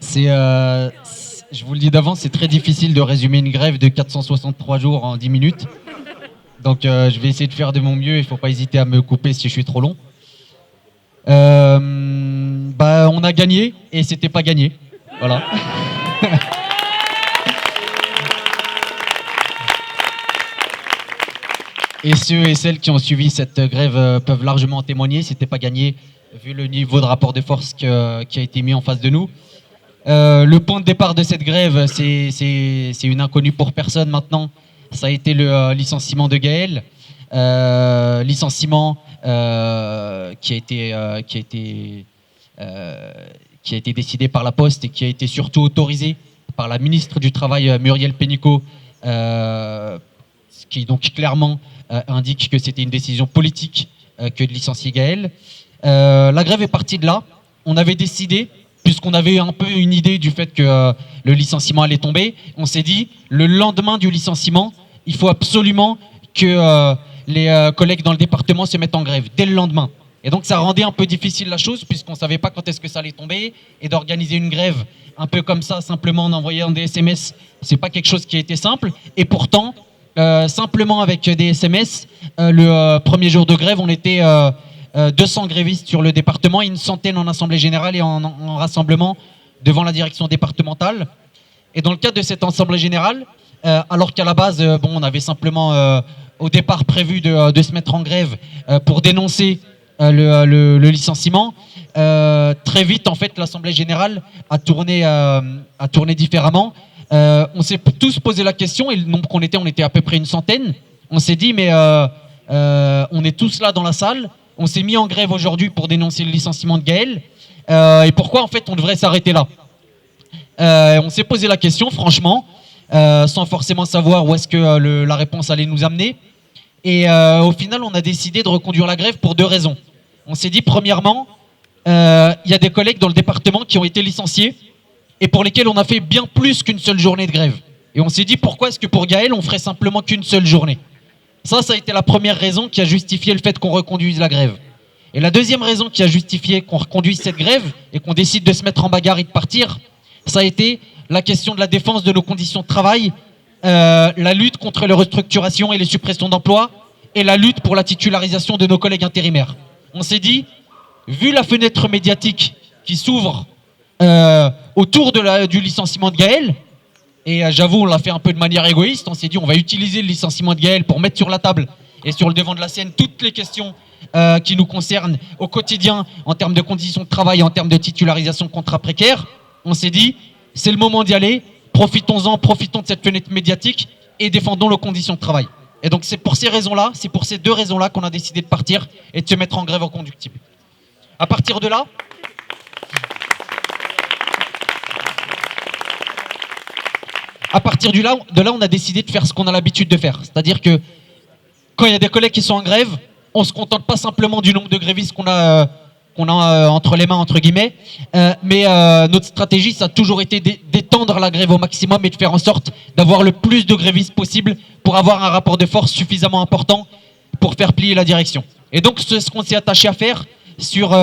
Je vous le dis d'avance, c'est très difficile de résumer une grève de 463 jours en 10 minutes. Donc je vais essayer de faire de mon mieux, il ne faut pas hésiter à me couper si je suis trop long. On a gagné et c'était pas gagné. Voilà. Et ceux et celles qui ont suivi cette grève peuvent largement en témoigner, c'était pas gagné vu le niveau de rapport de force qui a été mis en face de nous. Le point de départ de cette grève, c'est une inconnue pour personne maintenant. Ça a été le licenciement de Gaël, licenciement qui a été décidé par la Poste et qui a été surtout autorisé par la ministre du Travail Muriel Pénicaud, qui donc clairement indique que c'était une décision politique que de licencier Gaël. La grève est partie de là. On avait décidé, puisqu'on avait un peu une idée du fait que le licenciement allait tomber, on s'est dit, le lendemain du licenciement, il faut absolument que les collègues dans le département se mettent en grève, dès le lendemain. Et donc ça rendait un peu difficile la chose, puisqu'on ne savait pas quand est-ce que ça allait tomber, et d'organiser une grève un peu comme ça, simplement en envoyant des SMS, c'est pas quelque chose qui a été simple. Et pourtant, simplement avec des SMS, le premier jour de grève, on était 200 grévistes sur le département et une centaine en assemblée générale et en rassemblement devant la direction départementale. Et dans le cadre de cette assemblée générale, alors qu'à la base, on avait simplement au départ prévu de se mettre en grève pour dénoncer le licenciement, très vite en fait l'assemblée générale a tourné différemment. On s'est tous posé la question, et le nombre qu'on était, on était à peu près une centaine. On s'est dit mais on est tous là dans la salle. On s'est mis en grève aujourd'hui pour dénoncer le licenciement de Gaël. Et pourquoi en fait on devrait s'arrêter là? On s'est posé la question franchement, sans forcément savoir où est-ce que la réponse allait nous amener. Et au final on a décidé de reconduire la grève pour deux raisons. On s'est dit premièrement, il y a des collègues dans le département qui ont été licenciés et pour lesquels on a fait bien plus qu'une seule journée de grève. Et on s'est dit pourquoi est-ce que pour Gaël on ferait simplement qu'une seule journée? Ça a été la première raison qui a justifié le fait qu'on reconduise la grève. Et la deuxième raison qui a justifié qu'on reconduise cette grève et qu'on décide de se mettre en bagarre et de partir, ça a été la question de la défense de nos conditions de travail, la lutte contre les restructurations et les suppressions d'emplois, et la lutte pour la titularisation de nos collègues intérimaires. On s'est dit, vu la fenêtre médiatique qui s'ouvre autour du licenciement de Gaël, et j'avoue, on l'a fait un peu de manière égoïste. On s'est dit, on va utiliser le licenciement de Gaël pour mettre sur la table et sur le devant de la scène toutes les questions qui nous concernent au quotidien en termes de conditions de travail, en termes de titularisation de contrats précaires. On s'est dit, c'est le moment d'y aller. Profitons-en, profitons de cette fenêtre médiatique et défendons nos conditions de travail. Et donc c'est pour ces raisons-là, c'est pour ces deux raisons-là qu'on a décidé de partir et de se mettre en grève inconductible. À partir de là, on a décidé de faire ce qu'on a l'habitude de faire. C'est-à-dire que quand il y a des collègues qui sont en grève, on ne se contente pas simplement du nombre de grévistes qu'on a entre les mains, entre guillemets, mais notre stratégie, ça a toujours été d'étendre la grève au maximum et de faire en sorte d'avoir le plus de grévistes possible pour avoir un rapport de force suffisamment important pour faire plier la direction. Et donc, c'est ce qu'on s'est attaché à faire sur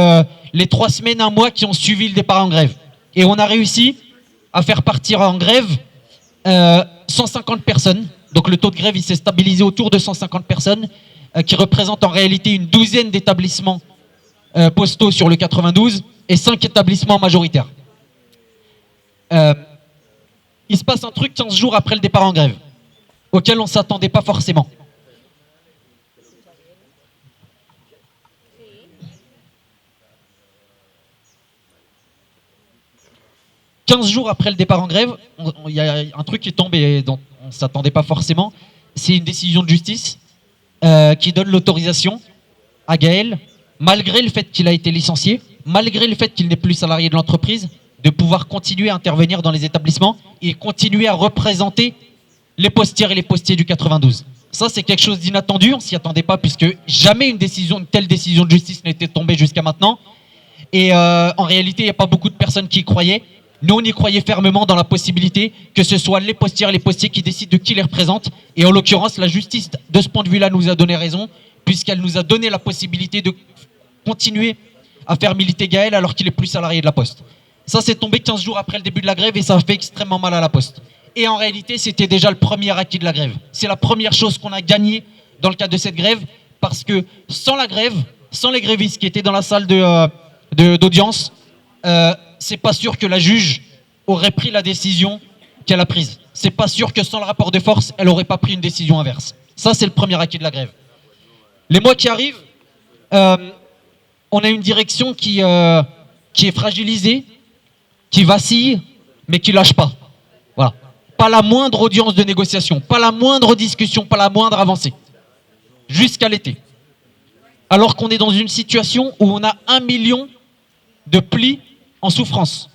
les 3 semaines, 1 mois qui ont suivi le départ en grève. Et on a réussi à faire partir en grève 150 personnes. Donc le taux de grève il s'est stabilisé autour de 150 personnes qui représentent en réalité une douzaine d'établissements postaux sur le 92 et 5 établissements majoritaires. Il se passe un truc 15 jours après le départ en grève auquel on ne s'attendait pas forcément. « 15 jours après le départ en grève, il y a un truc qui tombe et dont on ne s'attendait pas forcément. C'est une décision de justice qui donne l'autorisation à Gaël, malgré le fait qu'il a été licencié, malgré le fait qu'il n'est plus salarié de l'entreprise, de pouvoir continuer à intervenir dans les établissements et continuer à représenter les postières et les postiers du 92. Ça, c'est quelque chose d'inattendu, on ne s'y attendait pas puisque jamais une telle décision de justice n'était tombée jusqu'à maintenant. Et en réalité, il n'y a pas beaucoup de personnes qui y croyaient. Nous, on y croyait fermement dans la possibilité que ce soit les postières et les postiers qui décident de qui les représente. Et en l'occurrence, la justice, de ce point de vue-là, nous a donné raison, puisqu'elle nous a donné la possibilité de continuer à faire militer Gaël alors qu'il est plus salarié de la Poste. Ça, c'est tombé 15 jours après le début de la grève et ça a fait extrêmement mal à la Poste. Et en réalité, c'était déjà le premier acquis de la grève. C'est la première chose qu'on a gagnée dans le cadre de cette grève, parce que sans la grève, sans les grévistes qui étaient dans la salle d'audience, c'est pas sûr que la juge aurait pris la décision qu'elle a prise. C'est pas sûr que sans le rapport de force, elle aurait pas pris une décision inverse. Ça, c'est le premier acquis de la grève. Les mois qui arrivent, on a une direction qui est fragilisée, qui vacille, mais qui lâche pas. Voilà. Pas la moindre audience de négociation, pas la moindre discussion, pas la moindre avancée. Jusqu'à l'été. Alors qu'on est dans une situation où on a 1 million de plis en souffrance.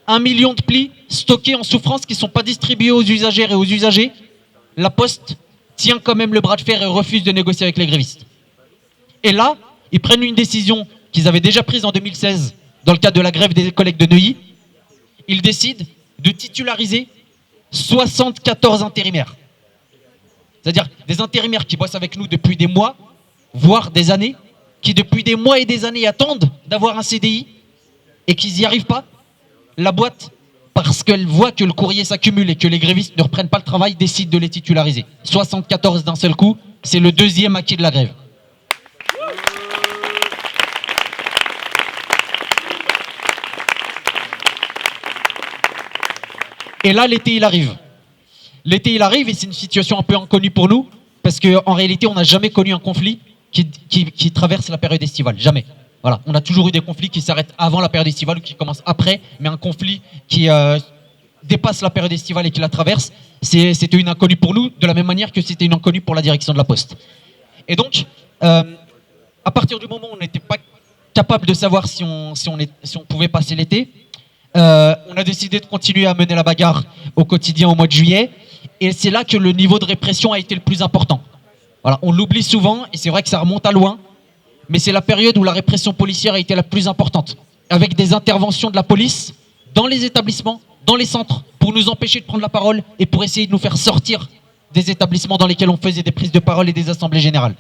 1 million de plis stockés en souffrance qui ne sont pas distribués aux usagères et aux usagers. La Poste tient quand même le bras de fer et refuse de négocier avec les grévistes. Et là, ils prennent une décision qu'ils avaient déjà prise en 2016 dans le cadre de la grève des collègues de Neuilly. Ils décident de titulariser 74 intérimaires. C'est-à-dire des intérimaires qui bossent avec nous depuis des mois, voire des années, qui depuis des mois et des années attendent d'avoir un CDI et qu'ils n'y arrivent pas. La boîte, parce qu'elle voit que le courrier s'accumule et que les grévistes ne reprennent pas le travail, décide de les titulariser. 74 d'un seul coup, c'est le deuxième acquis de la grève. Et là, l'été, il arrive. L'été, il arrive et c'est une situation un peu inconnue pour nous, parce qu'en réalité, on n'a jamais connu un conflit qui traverse la période estivale. Jamais. Voilà. On a toujours eu des conflits qui s'arrêtent avant la période estivale ou qui commencent après, mais un conflit qui dépasse la période estivale et qui la traverse, c'était une inconnue pour nous, de la même manière que c'était une inconnue pour la direction de la Poste. Et donc, à partir du moment où on n'était pas capable de savoir si on pouvait passer l'été, on a décidé de continuer à mener la bagarre au quotidien au mois de juillet. Et c'est là que le niveau de répression a été le plus important. Voilà, on l'oublie souvent, et c'est vrai que ça remonte à loin, mais c'est la période où la répression policière a été la plus importante, avec des interventions de la police dans les établissements, dans les centres, pour nous empêcher de prendre la parole et pour essayer de nous faire sortir des établissements dans lesquels on faisait des prises de parole et des assemblées générales.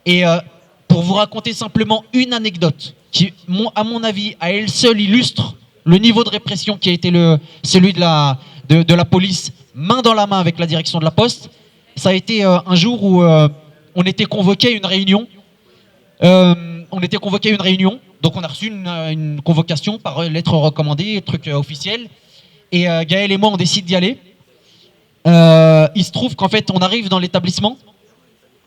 Et pour vous raconter simplement une anecdote qui, à mon avis, à elle seule illustre le niveau de répression qui a été celui de la police main dans la main avec la direction de la Poste, ça a été un jour où on était convoqué à une réunion. Donc on a reçu une convocation par lettre recommandée, truc officiel. Et Gaël et moi, on décide d'y aller. Il se trouve qu'en fait, on arrive dans l'établissement,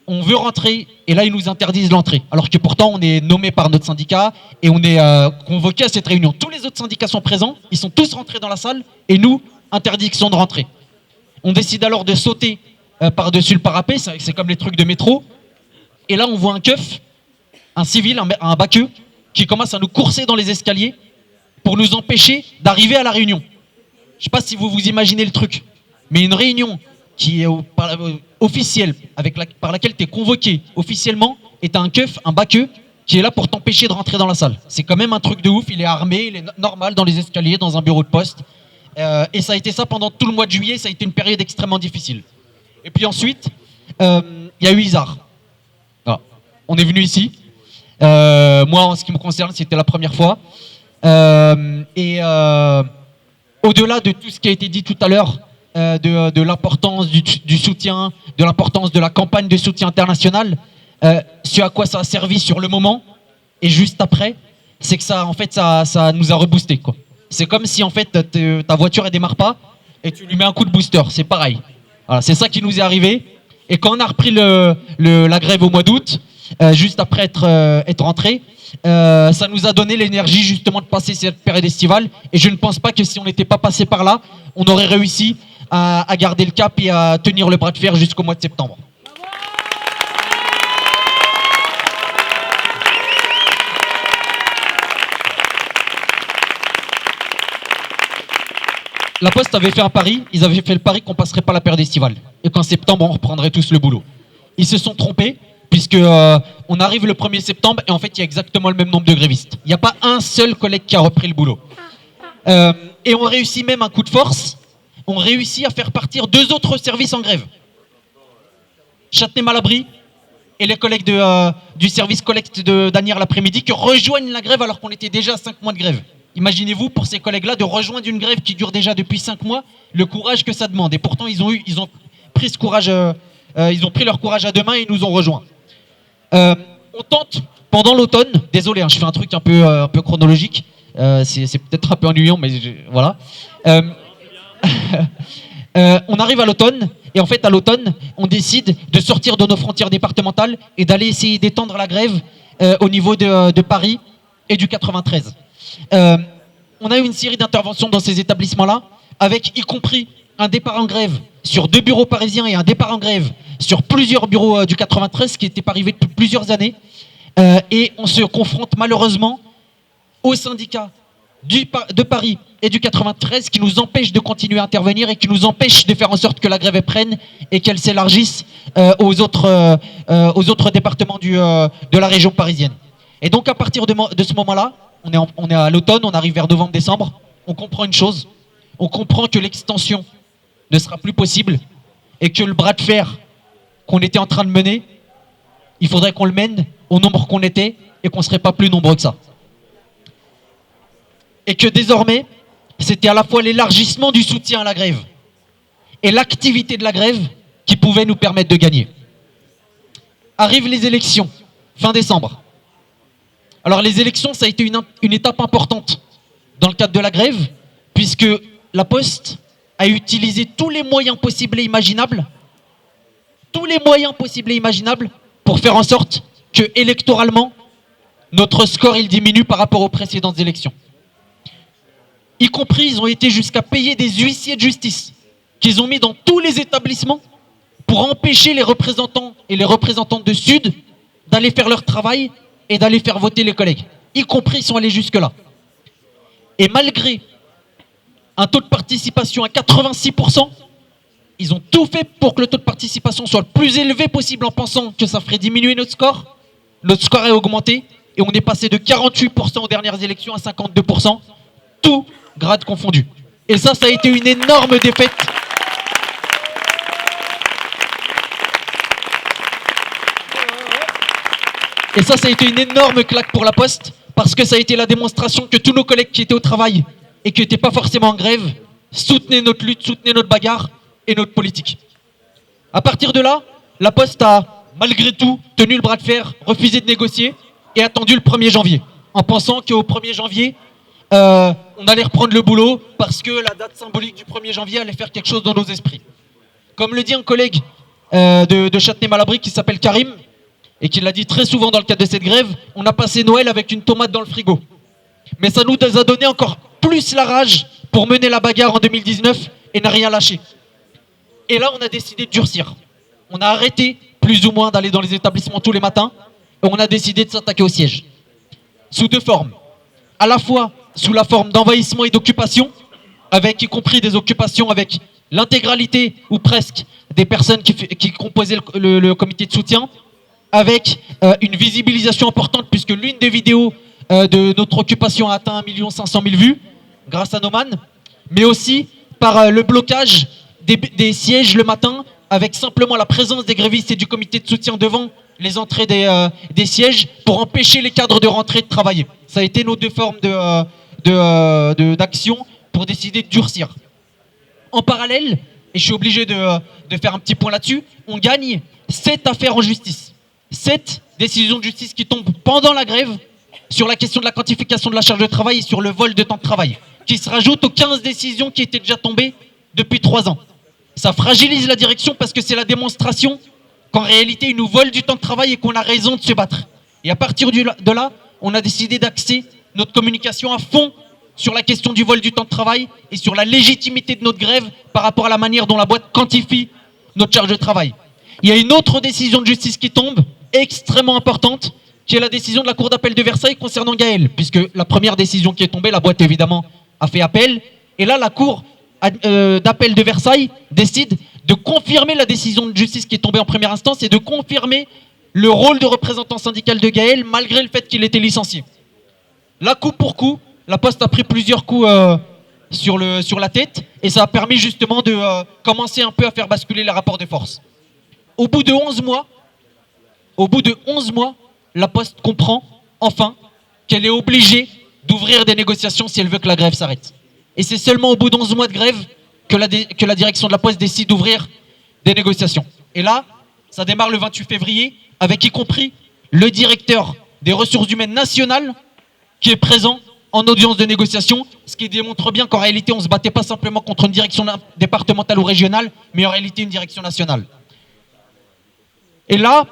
on veut rentrer, et là, ils nous interdisent l'entrée. Alors que pourtant, on est nommé par notre syndicat, et on est convoqué à cette réunion. Tous les autres syndicats sont présents, ils sont tous rentrés dans la salle, et nous, interdiction de rentrer. On décide alors de sauter par-dessus le parapet, c'est comme les trucs de métro. Et là, on voit un keuf, un civil, un baqueux, qui commence à nous courser dans les escaliers pour nous empêcher d'arriver à la réunion. Je ne sais pas si vous vous imaginez le truc, mais une réunion qui est officielle, par laquelle tu es convoqué officiellement, est un keuf, un baqueux, qui est là pour t'empêcher de rentrer dans la salle. C'est quand même un truc de ouf, il est armé, il est normal dans les escaliers, dans un bureau de poste. Et ça a été ça pendant tout le mois de juillet, ça a été une période extrêmement difficile. Et puis ensuite, il y a eu Isard. Voilà. On est venu ici. Moi, en ce qui me concerne, c'était la première fois. Au-delà de tout ce qui a été dit tout à l'heure, de l'importance du soutien, de l'importance de la campagne de soutien international, ce à quoi ça a servi sur le moment et juste après, c'est que ça, en fait, ça nous a reboosté, quoi. C'est comme si en fait ta voiture elle démarre pas et tu lui mets un coup de booster, c'est pareil. Voilà, c'est ça qui nous est arrivé. Et quand on a repris la grève au mois d'août, juste après être rentré, ça nous a donné l'énergie justement de passer cette période estivale. Et je ne pense pas que si on n'était pas passé par là, on aurait réussi à garder le cap et à tenir le bras de fer jusqu'au mois de septembre. La Poste avait fait un pari, ils avaient fait le pari qu'on passerait pas la période estivale et qu'en septembre on reprendrait tous le boulot. Ils se sont trompés puisque on arrive le 1er septembre et en fait il y a exactement le même nombre de grévistes. Il n'y a pas un seul collègue qui a repris le boulot. Et on réussit même un coup de force, on réussit à faire partir 2 autres services en grève. Châtenay-Malabry et les collègues du service collecte d'Anières l'après-midi qui rejoignent la grève alors qu'on était déjà à 5 mois de grève. Imaginez-vous pour ces collègues-là de rejoindre une grève qui dure déjà depuis 5 mois, le courage que ça demande. Et pourtant, ils ont pris ce courage, ils ont pris leur courage à deux mains et ils nous ont rejoints. On tente pendant l'automne, désolé, je fais un truc un peu chronologique, c'est peut-être un peu ennuyant, mais voilà. On arrive à l'automne, et en fait à l'automne, on décide de sortir de nos frontières départementales et d'aller essayer d'étendre la grève au niveau de Paris et du 93. On a eu une série d'interventions dans ces établissements-là, avec y compris un départ en grève sur 2 bureaux parisiens et un départ en grève sur plusieurs bureaux du 93, qui n'était pas arrivé depuis plusieurs années. Et on se confronte malheureusement aux syndicats de Paris et du 93 qui nous empêchent de continuer à intervenir et qui nous empêchent de faire en sorte que la grève prenne et qu'elle s'élargisse aux autres départements de la région parisienne. Et donc à partir de ce moment-là, on est à l'automne, on arrive vers novembre-décembre, on comprend une chose, on comprend que l'extension ne sera plus possible et que le bras de fer qu'on était en train de mener, il faudrait qu'on le mène au nombre qu'on était et qu'on ne serait pas plus nombreux que ça. Et que désormais, c'était à la fois l'élargissement du soutien à la grève et l'activité de la grève qui pouvait nous permettre de gagner. Arrivent les élections, fin décembre. Alors les élections, ça a été une étape importante dans le cadre de la grève, puisque la Poste a utilisé tous les moyens possibles et imaginables, pour faire en sorte que, électoralement, notre score il diminue par rapport aux précédentes élections. Y compris, ils ont été jusqu'à payer des huissiers de justice qu'ils ont mis dans tous les établissements pour empêcher les représentants et les représentantes de Sud d'aller faire leur travail et d'aller faire voter les collègues. Y compris, ils sont allés jusque-là. Et malgré un taux de participation à 86%, ils ont tout fait pour que le taux de participation soit le plus élevé possible en pensant que ça ferait diminuer notre score. Notre score est augmenté et on est passé de 48% aux dernières élections à 52%, tout grade confondu. Et ça a été une énorme défaite. Et ça a été une énorme claque pour la Poste, parce que ça a été la démonstration que tous nos collègues qui étaient au travail et qui n'étaient pas forcément en grève soutenaient notre lutte, soutenaient notre bagarre et notre politique. À partir de là, la Poste a, malgré tout, tenu le bras de fer, refusé de négocier et attendu le 1er janvier, en pensant qu'au 1er janvier, on allait reprendre le boulot parce que la date symbolique du 1er janvier allait faire quelque chose dans nos esprits. Comme le dit un collègue de Châtenay-Malabry qui s'appelle Karim, et qui l'a dit très souvent dans le cadre de cette grève, on a passé Noël avec une tomate dans le frigo. Mais ça nous a donné encore plus la rage pour mener la bagarre en 2019 et n'a rien lâché. Et là, on a décidé de durcir. On a arrêté, plus ou moins, d'aller dans les établissements tous les matins, et on a décidé de s'attaquer au siège. Sous 2 formes. À la fois sous la forme d'envahissement et d'occupation, avec y compris des occupations avec l'intégralité, ou presque, des personnes qui composaient le comité de soutien, avec une visibilisation importante, puisque l'une des vidéos de notre occupation a atteint 1 500 000 vues, grâce à Noman, mais aussi par le blocage des sièges le matin, avec simplement la présence des grévistes et du comité de soutien devant les entrées des sièges, pour empêcher les cadres de rentrer et de travailler. Ça a été nos 2 formes d'action pour décider de durcir. En parallèle, et je suis obligé de faire un petit point là-dessus, on gagne 7 affaires en justice. 7 décisions de justice qui tombent pendant la grève sur la question de la quantification de la charge de travail et sur le vol de temps de travail, qui se rajoutent aux 15 décisions qui étaient déjà tombées depuis 3 ans. Ça fragilise la direction parce que c'est la démonstration qu'en réalité, ils nous volent du temps de travail et qu'on a raison de se battre. Et à partir de là, on a décidé d'axer notre communication à fond sur la question du vol du temps de travail et sur la légitimité de notre grève par rapport à la manière dont la boîte quantifie notre charge de travail. Il y a une autre décision de justice qui tombe, extrêmement importante, qui est la décision de la Cour d'appel de Versailles concernant Gaël, puisque la première décision qui est tombée, la boîte évidemment a fait appel, et là la Cour d'appel de Versailles décide de confirmer la décision de justice qui est tombée en première instance et de confirmer le rôle de représentant syndical de Gaël malgré le fait qu'il était licencié. Là, coup pour coup, la Poste a pris plusieurs coups sur la tête, et ça a permis justement de commencer un peu à faire basculer les rapports de force. Au bout de 11 mois, la Poste comprend enfin qu'elle est obligée d'ouvrir des négociations si elle veut que la grève s'arrête. Et c'est seulement au bout d'11 mois de grève que la direction de la Poste décide d'ouvrir des négociations. Et là, ça démarre le 28 février, avec y compris le directeur des ressources humaines nationales qui est présent en audience de négociation, ce qui démontre bien qu'en réalité, on ne se battait pas simplement contre une direction départementale ou régionale, mais en réalité une direction nationale. Et là,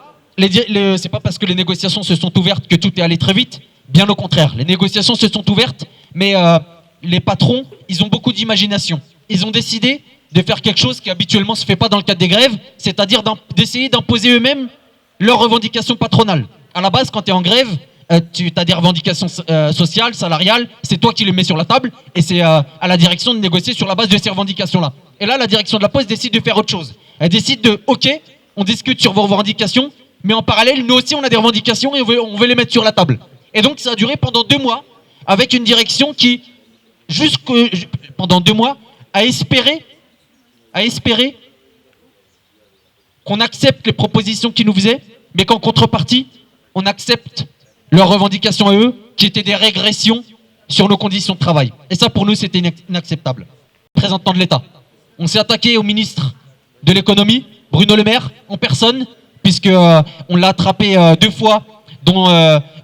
c'est pas parce que les négociations se sont ouvertes que tout est allé très vite, bien au contraire. Les négociations se sont ouvertes, mais les patrons, ils ont beaucoup d'imagination. Ils ont décidé de faire quelque chose qui habituellement ne se fait pas dans le cadre des grèves, c'est-à-dire d'essayer d'imposer eux-mêmes leurs revendications patronales. À la base, quand tu es en grève, tu as des revendications sociales, salariales, c'est toi qui les mets sur la table, et c'est à la direction de négocier sur la base de ces revendications-là. Et là, la direction de la Poste décide de faire autre chose. Elle décide de, ok, on discute sur vos revendications, mais en parallèle, nous aussi, on a des revendications et on veut les mettre sur la table. Et donc, ça a duré pendant 2 mois, avec une direction qui, pendant 2 mois, a espéré qu'on accepte les propositions qu'ils nous faisaient, mais qu'en contrepartie, on accepte leurs revendications à eux, qui étaient des régressions sur nos conditions de travail. Et ça, pour nous, c'était inacceptable. Représentant de l'État. On s'est attaqué au ministre de l'économie, Bruno Le Maire, en personne, puisque on l'a attrapé 2 fois, dont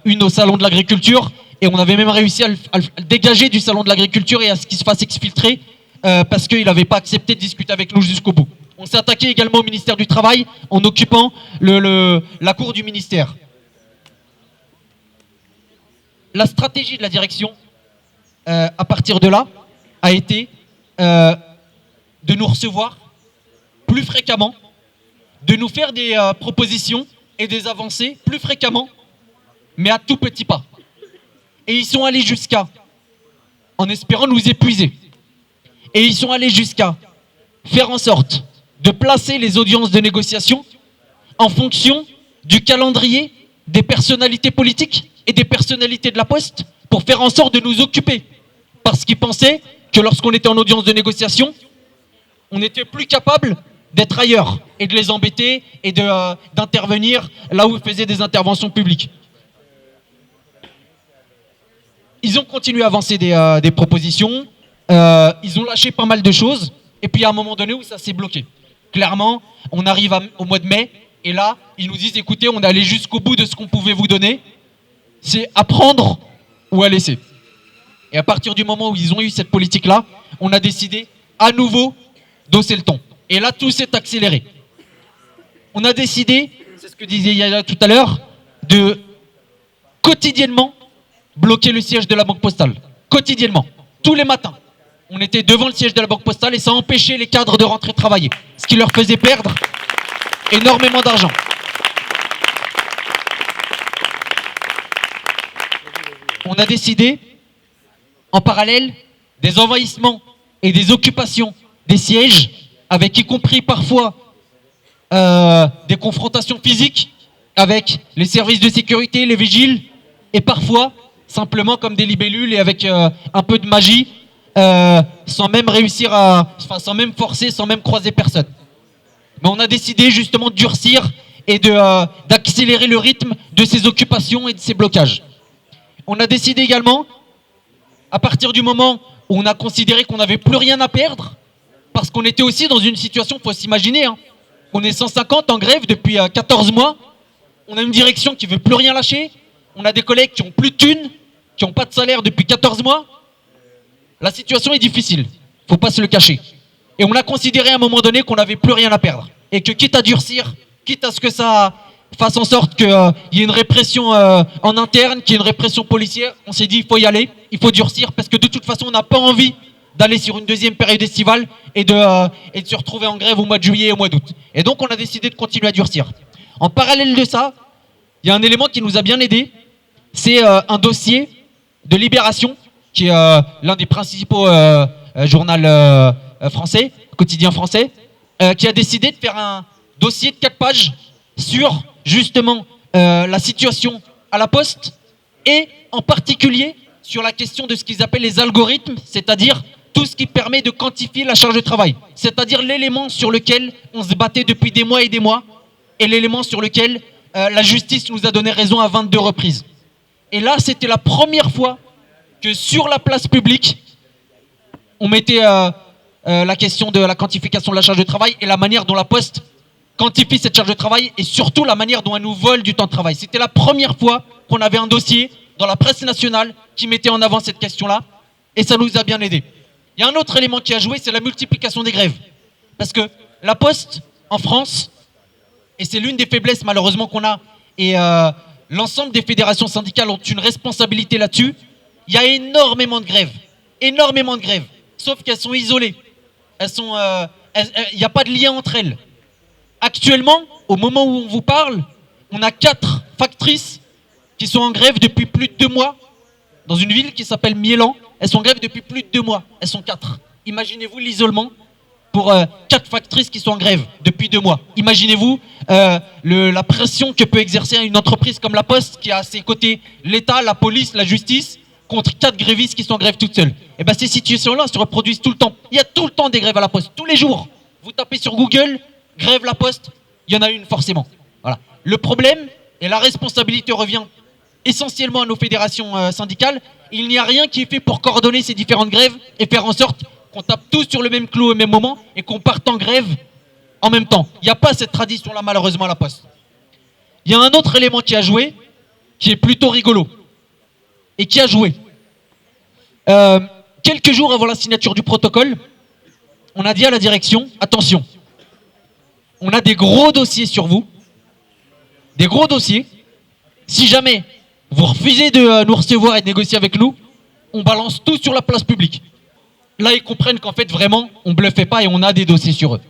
une au salon de l'agriculture, et on avait même réussi à le dégager du salon de l'agriculture et à ce qu'il se fasse exfiltrer, parce qu'il n'avait pas accepté de discuter avec nous jusqu'au bout. On s'est attaqué également au ministère du Travail en occupant la cour du ministère. La stratégie de la direction, à partir de là, a été de nous recevoir plus fréquemment, de nous faire des propositions et des avancées plus fréquemment, mais à tout petit pas. Et ils sont allés jusqu'à, en espérant nous épuiser, et ils sont allés jusqu'à faire en sorte de placer les audiences de négociation en fonction du calendrier des personnalités politiques et des personnalités de la Poste pour faire en sorte de nous occuper. Parce qu'ils pensaient que lorsqu'on était en audience de négociation, on n'était plus capable d'être ailleurs et de les embêter et d'intervenir là où ils faisaient des interventions publiques. Ils ont continué à avancer des propositions, ils ont lâché pas mal de choses, et puis à un moment donné où ça s'est bloqué. Clairement, on arrive au mois de mai, et là, ils nous disent, écoutez, on est allé jusqu'au bout de ce qu'on pouvait vous donner, c'est à prendre ou à laisser. Et à partir du moment où ils ont eu cette politique-là, on a décidé à nouveau d'hausser le ton. Et là, tout s'est accéléré. On a décidé, c'est ce que disait Yaya tout à l'heure, de quotidiennement bloquer le siège de la Banque Postale. Quotidiennement. Tous les matins. On était devant le siège de la Banque Postale et ça empêchait les cadres de rentrer travailler. Ce qui leur faisait perdre énormément d'argent. On a décidé, en parallèle, des envahissements et des occupations des sièges, avec y compris parfois des confrontations physiques avec les services de sécurité, les vigiles, et parfois simplement comme des libellules et avec un peu de magie, sans même sans même forcer, sans même croiser personne. Mais on a décidé justement de durcir et d'accélérer le rythme de ces occupations et de ces blocages. On a décidé également, à partir du moment où on a considéré qu'on n'avait plus rien à perdre, parce qu'on était aussi dans une situation, il faut s'imaginer, hein, on est 150 en grève depuis 14 mois, on a une direction qui ne veut plus rien lâcher, on a des collègues qui n'ont plus de thunes, qui n'ont pas de salaire depuis 14 mois. La situation est difficile, il ne faut pas se le cacher. Et on a considéré à un moment donné qu'on n'avait plus rien à perdre. Et que quitte à durcir, quitte à ce que ça fasse en sorte qu'il y ait une répression en interne, qu'il y ait une répression policière, on s'est dit il faut y aller, il faut durcir, parce que de toute façon on n'a pas envie d'aller sur une deuxième période estivale et de se retrouver en grève au mois de juillet et au mois d'août. Et donc on a décidé de continuer à durcir. En parallèle de ça, il y a un élément qui nous a bien aidé, c'est un dossier de Libération, qui est l'un des principaux journaux français, quotidien français, qui a décidé de faire un dossier de 4 pages sur justement la situation à la Poste et en particulier sur la question de ce qu'ils appellent les algorithmes, c'est-à-dire tout ce qui permet de quantifier la charge de travail, c'est-à-dire l'élément sur lequel on se battait depuis des mois et l'élément sur lequel la justice nous a donné raison à 22 reprises. Et là, c'était la première fois que sur la place publique, on mettait la question de la quantification de la charge de travail et la manière dont la Poste quantifie cette charge de travail et surtout la manière dont elle nous vole du temps de travail. C'était la première fois qu'on avait un dossier dans la presse nationale qui mettait en avant cette question-là et ça nous a bien aidé. Il y a un autre élément qui a joué, c'est la multiplication des grèves. Parce que la Poste, en France, et c'est l'une des faiblesses malheureusement qu'on a, et l'ensemble des fédérations syndicales ont une responsabilité là-dessus, il y a énormément de grèves. Énormément de grèves. Sauf qu'elles sont isolées. Il n'y a pas de lien entre elles. Actuellement, au moment où on vous parle, on a 4 factrices qui sont en grève depuis plus de 2 mois dans une ville qui s'appelle Miélan. Elles sont en grève depuis plus de 2 mois. Elles sont 4. Imaginez-vous l'isolement pour 4 factrices qui sont en grève depuis 2 mois. Imaginez-vous la pression que peut exercer une entreprise comme la Poste qui a à ses côtés l'État, la police, la justice contre 4 grévistes qui sont en grève toutes seules. Et bien ces situations-là se reproduisent tout le temps. Il y a tout le temps des grèves à la Poste, tous les jours. Vous tapez sur Google, grève la Poste, il y en a une forcément. Voilà. Le problème et la responsabilité revient essentiellement à nos fédérations syndicales. Il n'y a rien qui est fait pour coordonner ces différentes grèves et faire en sorte qu'on tape tous sur le même clou au même moment et qu'on parte en grève en même temps. Il n'y a pas cette tradition-là malheureusement à la Poste. Il y a un autre élément qui a joué, qui est plutôt rigolo, et qui a joué. Quelques jours avant la signature du protocole, on a dit à la direction, attention, on a des gros dossiers sur vous, des gros dossiers. Si jamais vous refusez de nous recevoir et de négocier avec nous, on balance tout sur la place publique. Là, ils comprennent qu'en fait, vraiment, on bluffait pas et on a des dossiers sur eux.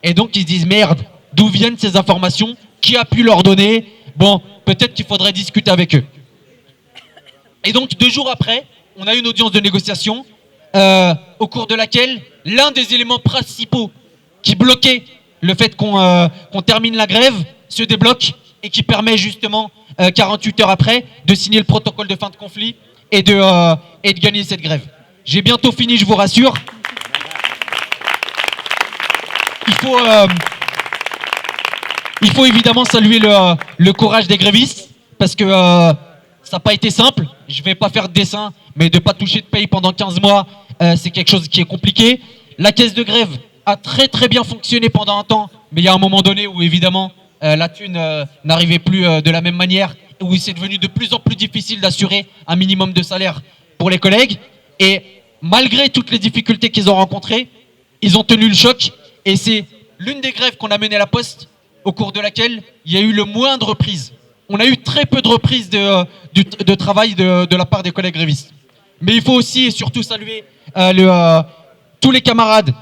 Et donc, ils se disent, merde, d'où viennent ces informations? Qui a pu leur donner? Bon, peut-être qu'il faudrait discuter avec eux. Et donc, 2 jours après, on a eu une audience de négociation au cours de laquelle l'un des éléments principaux qui bloquait le fait qu'on termine la grève se débloque et qui permet justement 48 heures après de signer le protocole de fin de conflit et de gagner cette grève. J'ai bientôt fini, je vous rassure. Il faut évidemment saluer le courage des grévistes parce que ça n'a pas été simple. Je ne vais pas faire de dessin, mais de ne pas toucher de paye pendant 15 mois, c'est quelque chose qui est compliqué. La caisse de grève a très très bien fonctionné pendant un temps, mais il y a un moment donné où évidemment la thune n'arrivait plus de la même manière, où c'est devenu de plus en plus difficile d'assurer un minimum de salaire pour les collègues. Et malgré toutes les difficultés qu'ils ont rencontrées, ils ont tenu le choc. Et c'est l'une des grèves qu'on a menées à la Poste, au cours de laquelle il y a eu le moins de reprises. On a eu très peu de reprises de travail de la part des collègues grévistes. Mais il faut aussi et surtout saluer tous les camarades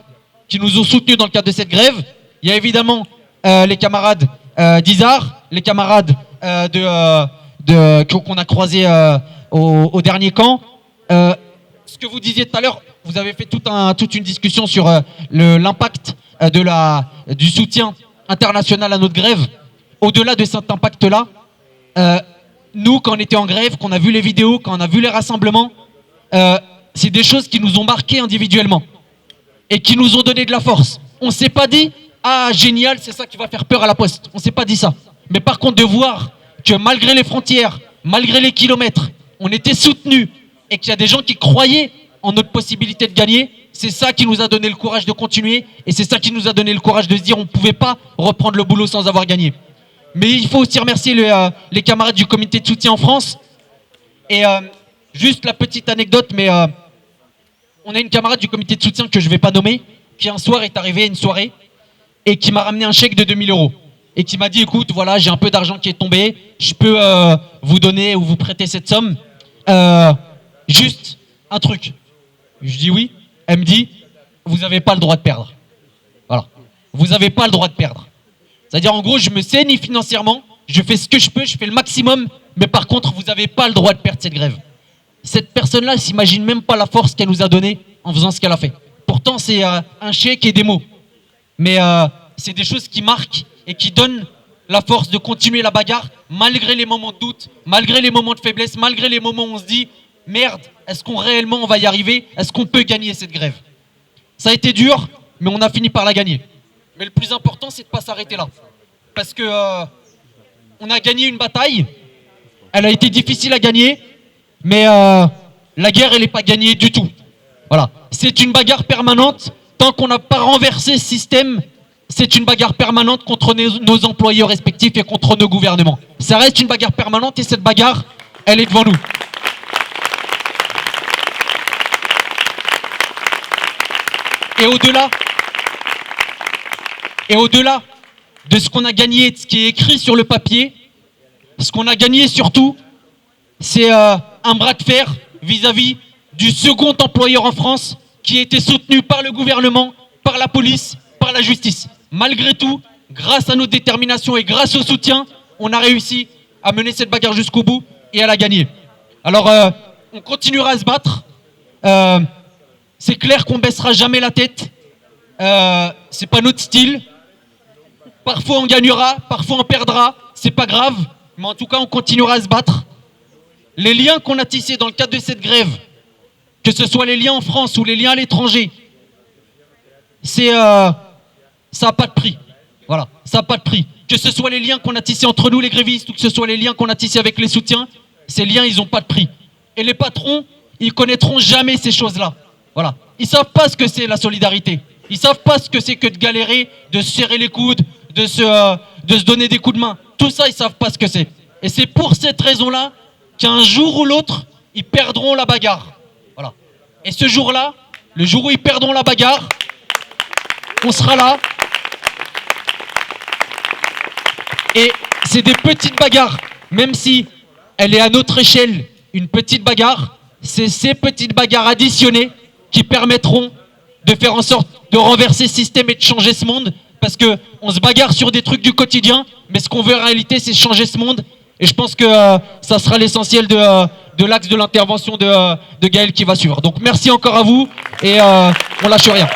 qui nous ont soutenus dans le cadre de cette grève. Il y a évidemment les camarades d'Isard, les camarades qu'on a croisés au dernier camp. Ce que vous disiez tout à l'heure, vous avez fait toute une discussion sur l'impact du soutien international à notre grève. Au-delà de cet impact-là, nous, quand on était en grève, quand on a vu les vidéos, quand on a vu les rassemblements, c'est des choses qui nous ont marqués individuellement et qui nous ont donné de la force. On ne s'est pas dit « Ah, génial, c'est ça qui va faire peur à la Poste ». On ne s'est pas dit ça. Mais par contre, de voir que malgré les frontières, malgré les kilomètres, on était soutenus et qu'il y a des gens qui croyaient en notre possibilité de gagner, c'est ça qui nous a donné le courage de continuer et c'est ça qui nous a donné le courage de se dire on ne pouvait pas reprendre le boulot sans avoir gagné. Mais il faut aussi remercier les camarades du comité de soutien en France. Et juste la petite anecdote, mais on a une camarade du comité de soutien que je ne vais pas nommer, qui un soir est arrivé à une soirée et qui m'a ramené un chèque de 2000 € et qui m'a dit écoute, voilà, j'ai un peu d'argent qui est tombé, je peux vous donner ou vous prêter cette somme. Juste un truc. Je dis oui. Elle me dit vous n'avez pas le droit de perdre. Voilà. Vous n'avez pas le droit de perdre. C'est-à-dire en gros, je me saigne financièrement, je fais ce que je peux, je fais le maximum, mais par contre, vous n'avez pas le droit de perdre cette grève. Cette personne-là ne s'imagine même pas la force qu'elle nous a donnée en faisant ce qu'elle a fait. Pourtant, c'est un chèque et des mots. Mais c'est des choses qui marquent et qui donnent la force de continuer la bagarre, malgré les moments de doute, malgré les moments de faiblesse, malgré les moments où on se dit « Merde, est-ce qu'on réellement on va y arriver? Est-ce qu'on peut gagner cette grève ?» Ça a été dur, mais on a fini par la gagner. Mais le plus important, c'est de ne pas s'arrêter là. Parce que on a gagné une bataille. Elle a été difficile à gagner. Mais la guerre, elle n'est pas gagnée du tout. Voilà. C'est une bagarre permanente. Tant qu'on n'a pas renversé ce système, c'est une bagarre permanente contre nos employeurs respectifs et contre nos gouvernements. Ça reste une bagarre permanente et cette bagarre, elle est devant nous. Et au-delà de ce qu'on a gagné, de ce qui est écrit sur le papier, ce qu'on a gagné surtout, c'est un bras de fer vis-à-vis du second employeur en France qui a été soutenu par le gouvernement, par la police, par la justice. Malgré tout, grâce à notre détermination et grâce au soutien, on a réussi à mener cette bagarre jusqu'au bout et à la gagner. Alors, on continuera à se battre. C'est clair qu'on baissera jamais la tête. C'est pas notre style. Parfois on gagnera, parfois on perdra. C'est pas grave, mais en tout cas on continuera à se battre. Les liens qu'on a tissés dans le cadre de cette grève, que ce soit les liens en France ou les liens à l'étranger, ça n'a pas de prix. Voilà, ça n'a pas de prix. Que ce soit les liens qu'on a tissés entre nous les grévistes ou que ce soit les liens qu'on a tissés avec les soutiens, ces liens ils n'ont pas de prix. Et les patrons, ils connaîtront jamais ces choses-là. Voilà, ils savent pas ce que c'est la solidarité. Ils savent pas ce que c'est que de galérer, de se serrer les coudes, de se donner des coups de main. Tout ça, ils savent pas ce que c'est. Et c'est pour cette raison-là qu'un jour ou l'autre, ils perdront la bagarre. Voilà. Et ce jour-là, le jour où ils perdront la bagarre, on sera là. Et c'est des petites bagarres, même si elle est à notre échelle une petite bagarre, c'est ces petites bagarres additionnées qui permettront de faire en sorte de renverser ce système et de changer ce monde, parce qu'on se bagarre sur des trucs du quotidien, mais ce qu'on veut en réalité, c'est changer ce monde. Et je pense que ça sera l'essentiel de l'axe de l'intervention de Gaël qui va suivre. Donc merci encore à vous, et on lâche rien.